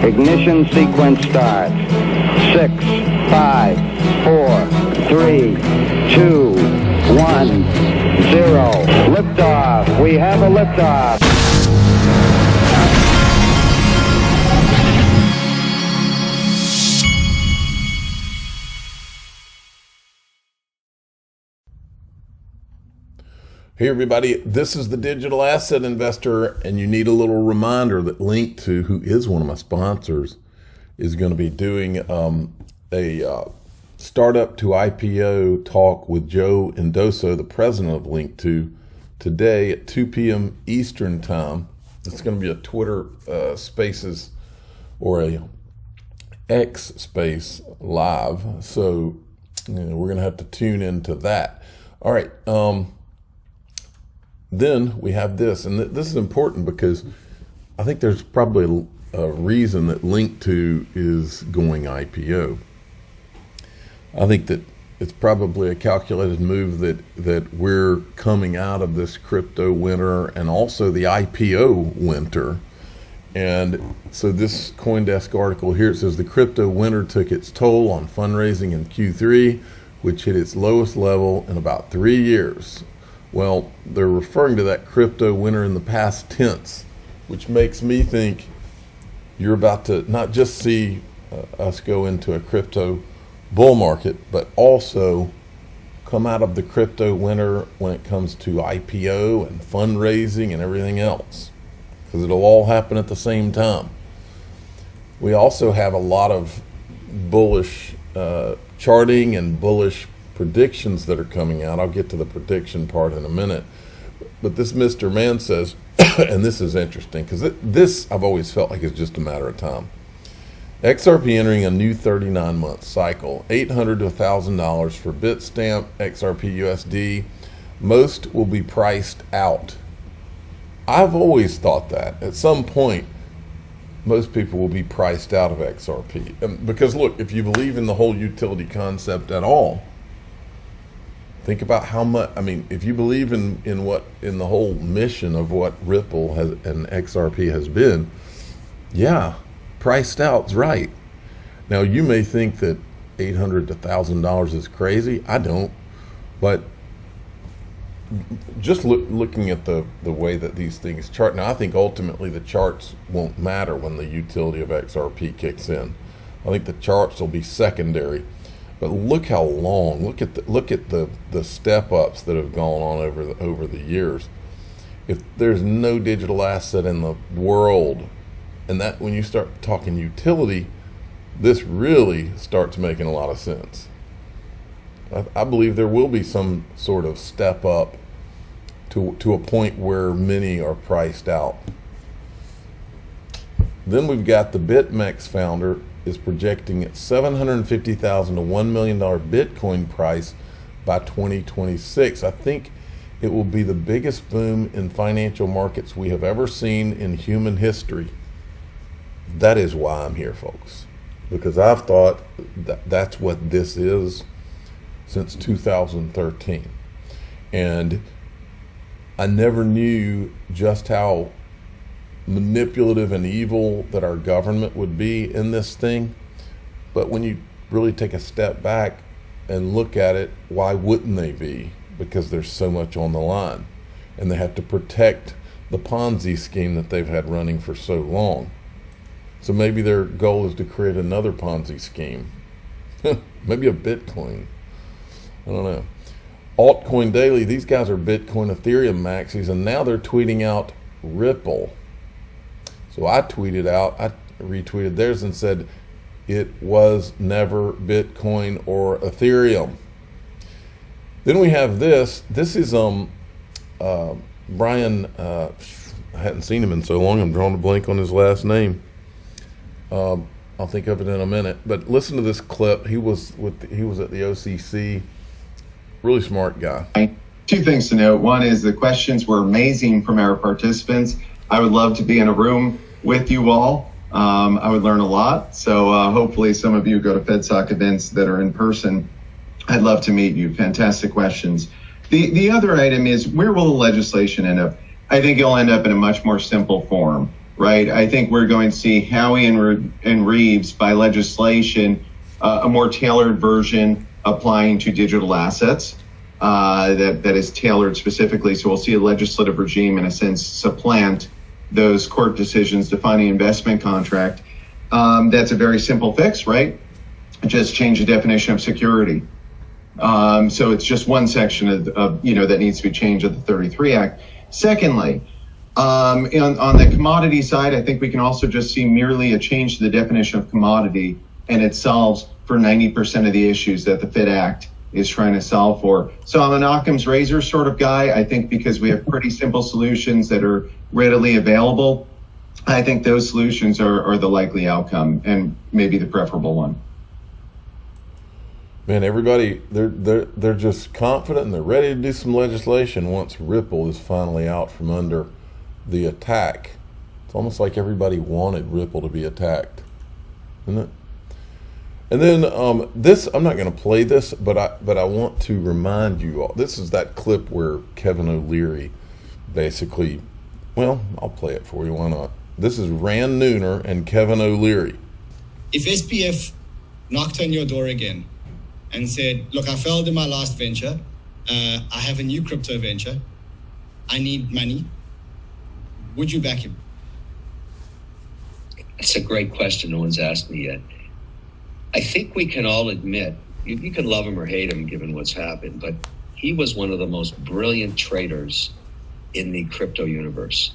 Ignition sequence starts. 6, 5, 4, 3, 2, 1, 0. Liftoff. We have a liftoff. Hey everybody, this is the Digital Asset Investor, and you need a little reminder that Linqto, who is one of my sponsors, is going to be doing a startup to IPO talk with Joe Indoso, the president of Linqto, today at 2 p.m. Eastern time. It's going to be a Twitter Spaces or a X Space live, so we're going to have to tune into that. All right. Then we have this, and this is important because I think there's probably a reason that Linqto is going IPO. I think that it's probably a calculated move that we're coming out of this crypto winter and also the IPO winter. And so this CoinDesk article here, it says the crypto winter took its toll on fundraising in Q3, which hit its lowest level in about 3 years. Well, they're referring to that crypto winter in the past tense, which makes me think you're about to not just see us go into a crypto bull market, but also come out of the crypto winter when it comes to IPO and fundraising and everything else, because it'll all happen at the same time. We also have a lot of bullish charting and bullish predictions that are coming out. I'll get to the prediction part in a minute. But this Mr. Man says, and this is interesting because this I've always felt like it's just a matter of time. XRP entering a new 39-month cycle, $800 to $1,000 for Bitstamp, XRP USD. Most will be priced out. I've always thought that at some point, most people will be priced out of XRP. Because look, if you believe in the whole utility concept at all, think about how much, if you believe in the whole mission of what Ripple has and XRP has been, yeah, priced out's right. Now you may think that $800 to $1,000 is crazy. I don't, but just looking at the way that these things chart. Now I think ultimately the charts won't matter when the utility of XRP kicks in. I think the charts will be secondary. But look how long. Look at the step ups that have gone on over the years. If there's no digital asset in the world, and that when you start talking utility, this really starts making a lot of sense. I believe there will be some sort of step up to a point where many are priced out. Then we've got the BitMEX founder is projecting $750,000 to $1 million Bitcoin price by 2026. I think it will be the biggest boom in financial markets we have ever seen in human history. That is why I'm here, folks, because I've thought that's what this is since 2013. And I never knew just how manipulative and evil that our government would be in this thing. But when you really take a step back and look at it, why wouldn't they be? Because there's so much on the line, and they have to protect the Ponzi scheme that they've had running for so long. So maybe their goal is to create another Ponzi scheme. Maybe a Bitcoin. I don't know. Altcoin Daily, these guys are Bitcoin, Ethereum maxis, and now they're tweeting out Ripple. So I retweeted theirs and said it was never Bitcoin or Ethereum. Then we have this. This is Brian. I hadn't seen him in so long. I'm drawing a blank on his last name. I'll think of it in a minute. But listen to this clip. He was at the OCC. Really smart guy. Two things to note. One is the questions were amazing from our participants. I would love to be in a room with you all. I would learn a lot. So hopefully some of you go to FedSoc events that are in person. I'd love to meet you. Fantastic questions. The other item is, where will the legislation end up? I think it'll end up in a much more simple form. right? I think we're going to see Howie and Reeves, by legislation, a more tailored version applying to digital assets that is tailored specifically. So we'll see a legislative regime, in a sense, supplant those court decisions defining investment contract. That's a very simple fix, right? Just change the definition of security. So it's just one section of that needs to be changed of the 33 Act. Secondly, on the commodity side, I think we can also just see merely a change to the definition of commodity, and it solves for 90% of the issues that the FIT Act is trying to solve for. So I'm an Occam's razor sort of guy. I think because we have pretty simple solutions that are readily available, I think those solutions are the likely outcome and maybe the preferable one. Man, everybody, they're just confident and they're ready to do some legislation once Ripple is finally out from under the attack. It's almost like everybody wanted Ripple to be attacked, isn't it? And then this, I'm not going to play this, but I want to remind you all. This is that clip where Kevin O'Leary basically, well, I'll play it for you. Why not? This is Rand Nooner and Kevin O'Leary. If SPF knocked on your door again and said, look, I failed in my last venture. I have a new crypto venture. I need money. Would you back him? That's a great question. No one's asked me yet. I think we can all admit, you can love him or hate him given what's happened, but he was one of the most brilliant traders in the crypto universe.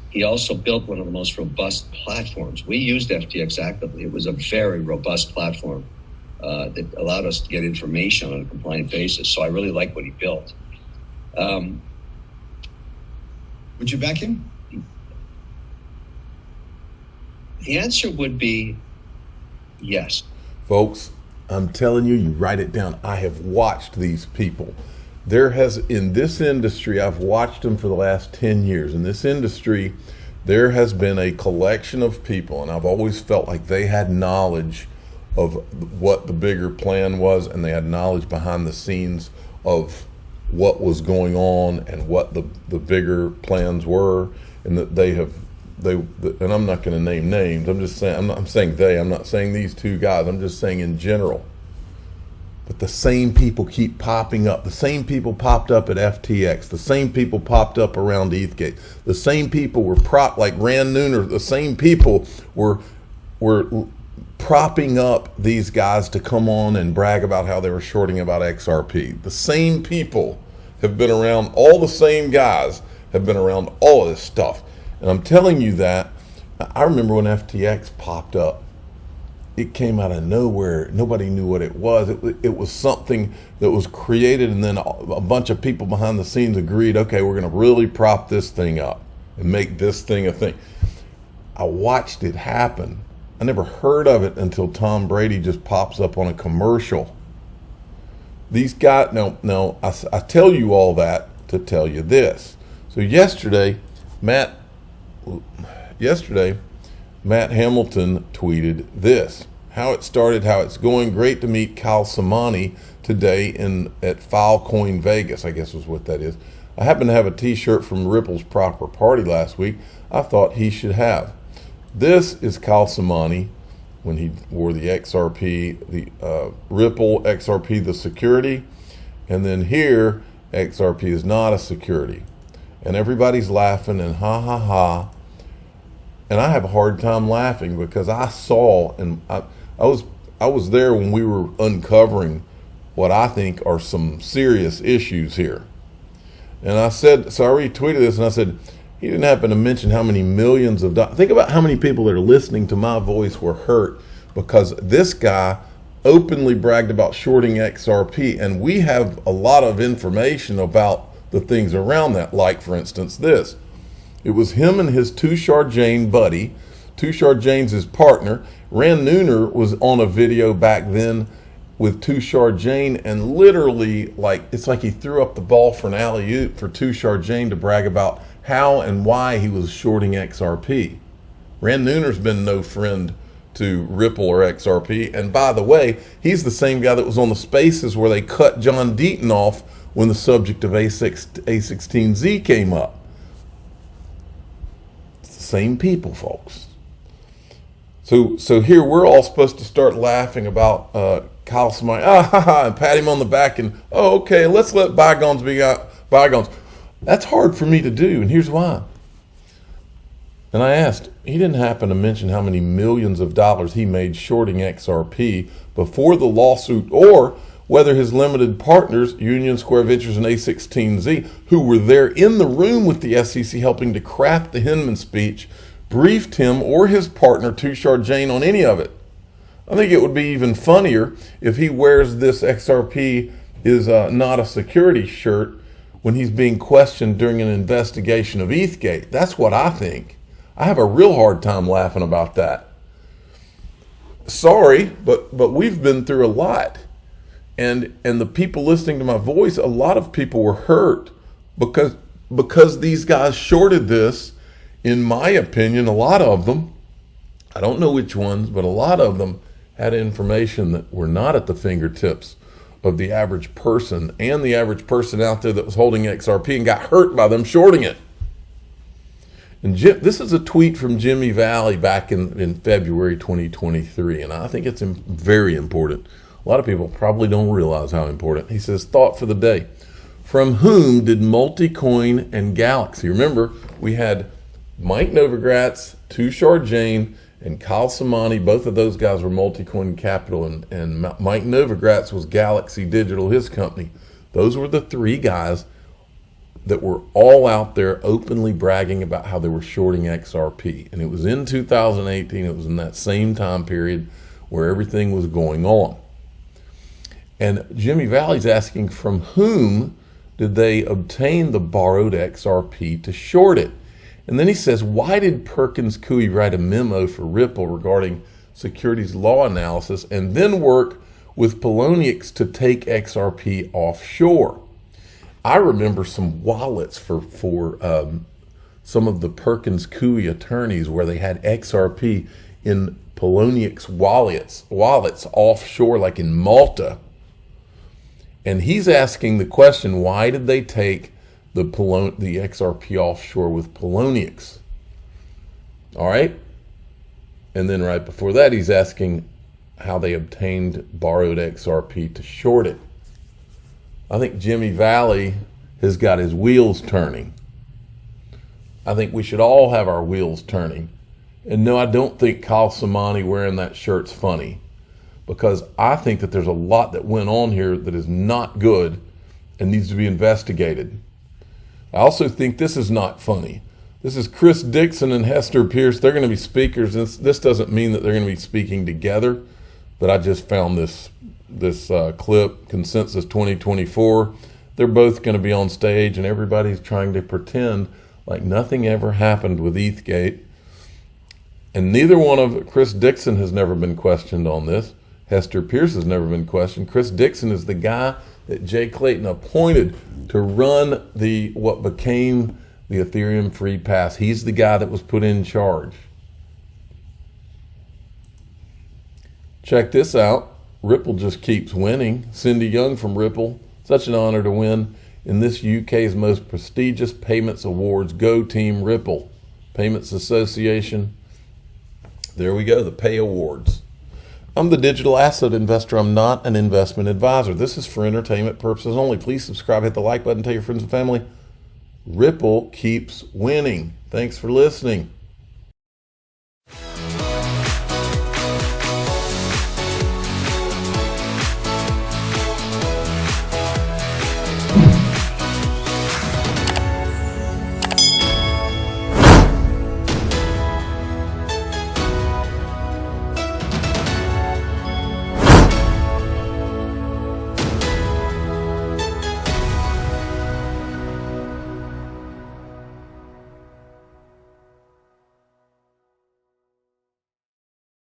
He also built one of the most robust platforms. We used FTX actively. It was a very robust platform that allowed us to get information on a compliant basis. So I really like what he built. Would you back him? The answer would be yes. Folks, I'm telling you, you write it down. I have watched these people. In this industry, I've watched them for the last 10 years. In this industry, there has been a collection of people, and I've always felt like they had knowledge of what the bigger plan was, and they had knowledge behind the scenes of what was going on and what the bigger plans were, and that and I'm not going to name names. I'm just saying, I'm saying they. I'm not saying these two guys. I'm just saying in general. But the same people keep popping up. The same people popped up at FTX. The same people popped up around Ethgate. The same people were like Rand Nooner. The same people were propping up these guys to come on and brag about how they were shorting about XRP. The same people have been around. All the same guys have been around all of this stuff. And I'm telling you that, I remember when FTX popped up, it came out of nowhere. Nobody knew what it was. It was something that was created, and then a bunch of people behind the scenes agreed, okay, we're going to really prop this thing up and make this thing a thing. I watched it happen. I never heard of it until Tom Brady just pops up on a commercial. These guys, no, I tell you all that to tell you this. So yesterday, Matt Hamilton tweeted this: how it started, how it's going. Great to meet Kyle Samani today at Filecoin Vegas, I guess was what that is. I happen to have a t-shirt from Ripple's proper party last week. I thought he should have. This is Kyle Samani when he wore the XRP, the Ripple XRP, the security. And then here, XRP is not a security. And everybody's laughing and ha ha ha. And I have a hard time laughing because I saw, and I was there when we were uncovering what I think are some serious issues here. And I said, so I retweeted this and I said, he didn't happen to mention how many millions of dollars. Think about how many people that are listening to my voice were hurt because this guy openly bragged about shorting XRP. And we have a lot of information about the things around that. Like, for instance, this. It was him and his Tushar Jain buddy. Tushar Jain's his partner. Rand Nooner was on a video back then with Tushar Jain, and literally, it's like he threw up the ball for an alley-oop for Tushar Jain to brag about how and why he was shorting XRP. Rand Nooner's been no friend to Ripple or XRP, and by the way, he's the same guy that was on the Spaces where they cut John Deaton off when the subject of A16Z came up. same people, folks. So here we're all supposed to start laughing about Kyle Samani, and pat him on the back and, oh, okay, let's let bygones be bygones. That's hard for me to do, and here's why. And I asked, he didn't happen to mention how many millions of dollars he made shorting XRP before the lawsuit, or whether his limited partners, Union Square Ventures and A16Z, who were there in the room with the SEC helping to craft the Hinman speech, briefed him or his partner, Tushar Jain, on any of it. I think it would be even funnier if he wears this XRP is not a security shirt when he's being questioned during an investigation of Ethgate. That's what I think. I have a real hard time laughing about that. Sorry, but we've been through a lot. And the people listening to my voice, a lot of people were hurt because these guys shorted this. In my opinion, a lot of them, I don't know which ones, but a lot of them had information that were not at the fingertips of the average person, and the average person out there that was holding XRP and got hurt by them shorting it. And this is a tweet from Jimmy Valley back in February 2023, and I think it's very important. A lot of people probably don't realize how important. He says, thought for the day. From whom did Multicoin and Galaxy? Remember, we had Mike Novogratz, Tushar Jain, and Kyle Samani. Both of those guys were Multicoin Capital, and Mike Novogratz was Galaxy Digital, his company. Those were the three guys that were all out there openly bragging about how they were shorting XRP. And it was in 2018. It was in that same time period where everything was going on. And Jimmy Valley's asking, from whom did they obtain the borrowed XRP to short it? And then he says, why did Perkins Coie write a memo for Ripple regarding securities law analysis and then work with Poloniex to take XRP offshore? I remember some wallets for some of the Perkins Coie attorneys where they had XRP in Poloniex wallets offshore, like in Malta. And he's asking the question, why did they take the XRP offshore with Poloniex? All right. And then right before that, he's asking how they obtained borrowed XRP to short it. I think Jimmy Valley has got his wheels turning. I think we should all have our wheels turning. And no, I don't think Kyle Samani wearing that shirt's funny, because I think that there's a lot that went on here that is not good and needs to be investigated. I also think this is not funny. This is Chris Dixon and Hester Pierce. They're going to be speakers. This doesn't mean that they're going to be speaking together, but I just found this clip, Consensus 2024. They're both going to be on stage, and everybody's trying to pretend like nothing ever happened with Ethgate. And neither one of Chris Dixon has never been questioned on this. Hester Pierce has never been questioned. Chris Dixon is the guy that Jay Clayton appointed to run what became the Ethereum free pass. He's the guy that was put in charge. Check this out. Ripple just keeps winning. Cindy Young from Ripple. Such an honor to win in this UK's most prestigious payments awards. Go Team Ripple. Payments Association. There we go, the Pay Awards. I'm the digital asset investor. I'm not an investment advisor. This is for entertainment purposes only. Please subscribe, hit the like button, tell your friends and family. Ripple keeps winning. Thanks for listening.